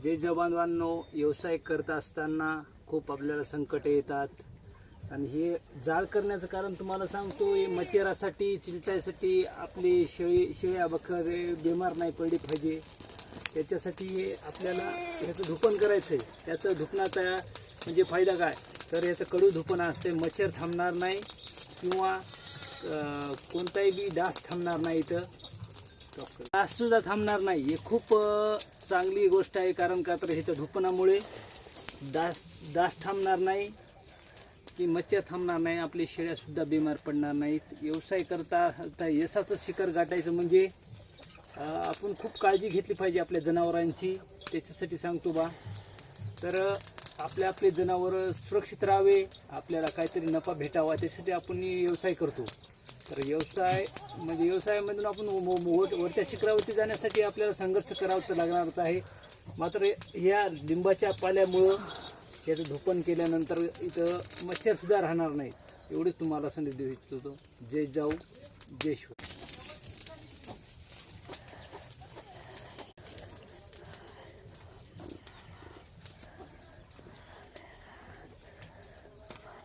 जय जवानवांनो, व्यवसाय करत असताना खूप आपल्याला संकट येतात आणि हे जाळ करण्याचं कारण तुम्हाला सांगतो, हे मच्छरासाठी चिलटासाठी आपली शेळ्या बकरे बिमार नाही पडली पाहिजे, त्याच्यासाठी आपल्याला ह्याचं धुपण करायचं आहे. त्याचं धुपणाचा म्हणजे फायदा काय, तर याचं कडू धुपण असते, मच्छर थांबणार नाही किंवा कोणताही बी डास थांबणार नाही, इथं डाससुद्धा थांबणार नाही. हे खूप चांगली गोष्ट आहे, कारण का तर ह्याच्या धुपणामुळे डास थांबणार नाही की मच्छर थांबणार नाही, आपली शेळ्यासुद्धा बिमार पडणार नाहीत. व्यवसाय करता यशाचं शिखर गाठायचं म्हणजे आपण खूप काळजी घेतली पाहिजे आपल्या जनावरांची. त्याच्यासाठी सांगतो बा, तर आपले जनावरं सुरक्षित राहावे, आपल्याला काहीतरी नफा भेटावा, त्यासाठी आपण व्यवसाय करतो. तर व्यवसायामधून आपण वरच्या शिखरावरती जाण्यासाठी आपल्याला संघर्ष करावा तर लागणारच आहे. मात्र ह्या लिंबाच्या पाल्यामुळं याचं धुपण केल्यानंतर इथं मच्छरसुद्धा राहणार नाहीत. एवढीच तुम्हाला संदेश देऊ इच्छितो. जय जाऊ जय शिव.